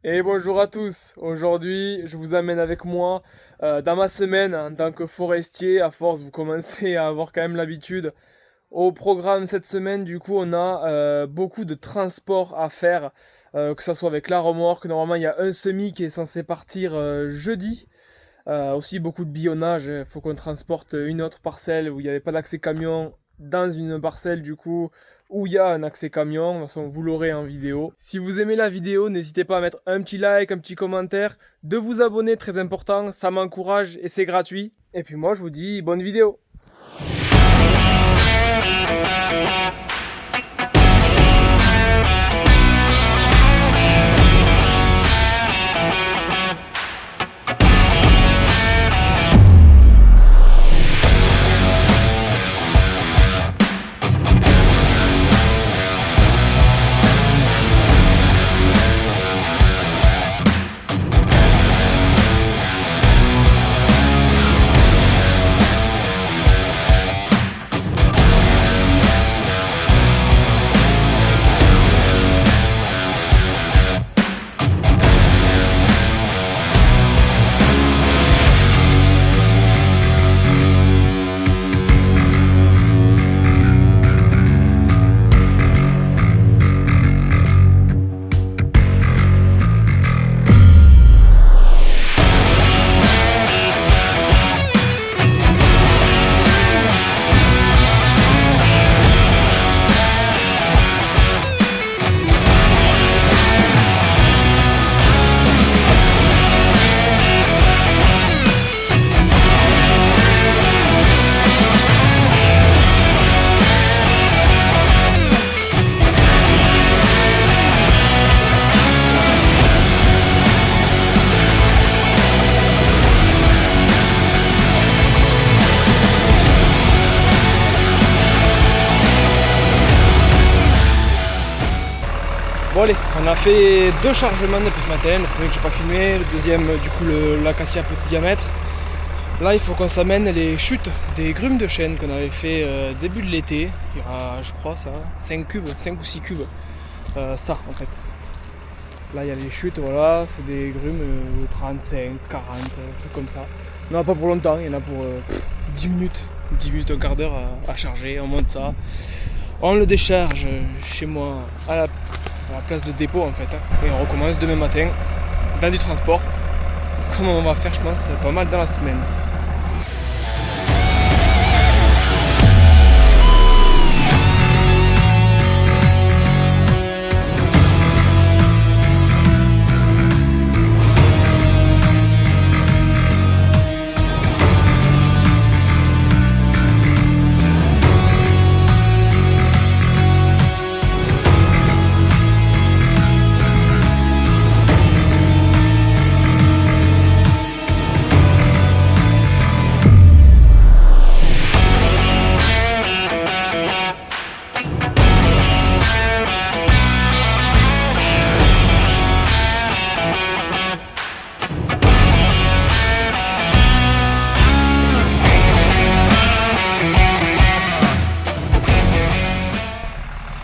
Et bonjour à tous. Aujourd'hui, je vous amène avec moi dans ma semaine en tant que forestier. À force, vous commencez à avoir quand même l'habitude. Au programme cette semaine, du coup, on a beaucoup de transports à faire, que ça soit avec la remorque. Normalement, il y a un semi qui est censé partir jeudi. Aussi beaucoup de billonnage. Il faut qu'on transporte une autre parcelle où il n'y avait pas d'accès camion dans une parcelle du coup où il y a un accès camion. De toute façon, vous l'aurez en vidéo. Si vous aimez la vidéo, n'hésitez pas à mettre un petit like, un petit commentaire, de vous abonner, très important, ça m'encourage et c'est gratuit. Et puis moi, je vous dis bonne vidéo. Bon allez, on a fait deux chargements depuis ce matin, le premier que j'ai pas filmé, le deuxième du coup l'acacia petit diamètre. Là il faut qu'on s'amène les chutes des grumes de chêne qu'on avait fait début de l'été. Il y aura je crois ça, 5 cubes, 5 ou 6 cubes. Ça en fait. Là il y a les chutes, voilà, c'est des grumes 35, 40, trucs comme ça. Il n'y en a pas pour longtemps, il y en a pour 10 minutes, un quart d'heure à charger, on monte ça. On le décharge chez moi à la place de dépôt en fait. Et on recommence demain matin dans du transport. Comme on va faire je pense pas mal dans la semaine.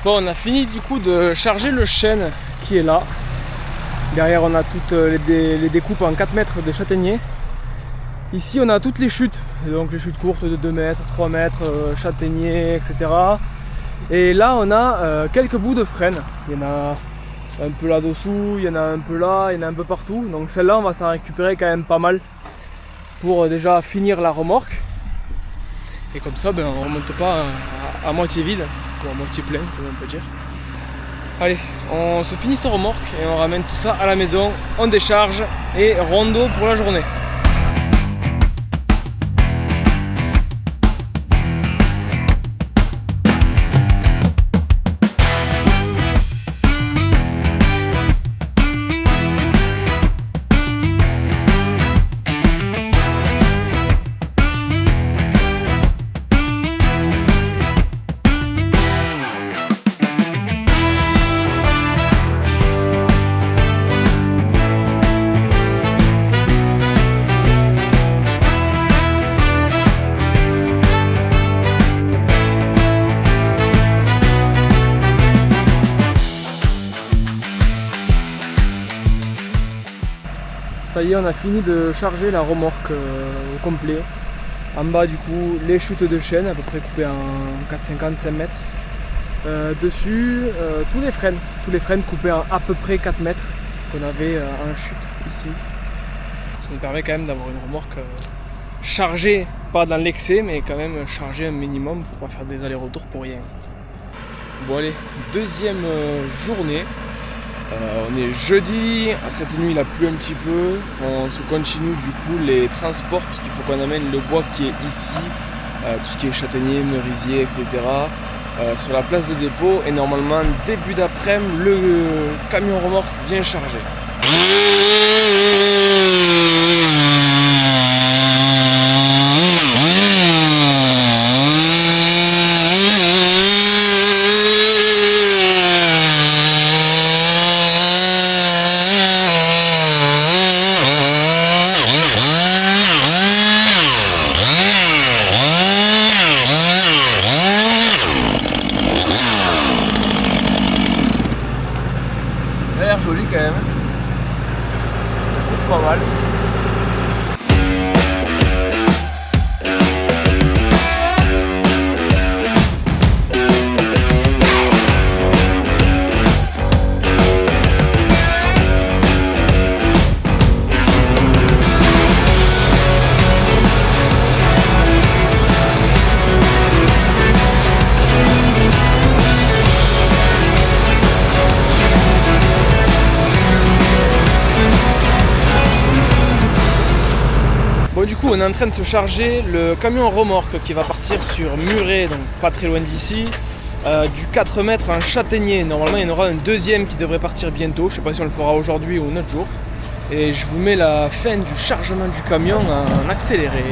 Bon, on a fini du coup de charger le chêne qui est là. Derrière on a toutes les découpes en 4 mètres de châtaignier. Ici on a toutes les chutes, donc les chutes courtes de 2 mètres, 3 mètres, châtaigniers, etc. Et là on a quelques bouts de frêne. Il y en a un peu là-dessous, il y en a un peu là, il y en a un peu partout. Donc celle-là on va s'en récupérer quand même pas mal pour déjà finir la remorque. Et comme ça on ne remonte pas à moitié vide. À moitié plein, comme on peut dire. Allez, on se finit cette remorque et on ramène tout ça à la maison, on décharge et rondo pour la journée. Ça y est, on a fini de charger la remorque au complet. En bas du coup les chutes de chêne à peu près coupées en 4,50 5 mètres. Dessus tous les freins coupés en à peu près 4 mètres qu'on avait en chute ici. Ça nous permet quand même d'avoir une remorque chargée, pas dans l'excès mais quand même chargée un minimum pour pas faire des allers-retours pour rien. Bon allez, deuxième journée. On est jeudi, cette nuit il a plu un petit peu, on se continue du coup les transports parce qu'il faut qu'on amène le bois qui est ici, tout ce qui est châtaignier, merisier, etc. Sur la place de dépôt et normalement début d'après-midi le camion remorque vient charger. Joli quand même, ça coûte pas mal. Bon, du coup on est en train de se charger le camion remorque qui va partir sur Muret, donc pas très loin d'ici, du 4 mètres en châtaignier. Normalement il y en aura un deuxième qui devrait partir bientôt, je sais pas si on le fera aujourd'hui ou un autre jour. Et je vous mets la fin du chargement du camion en accéléré.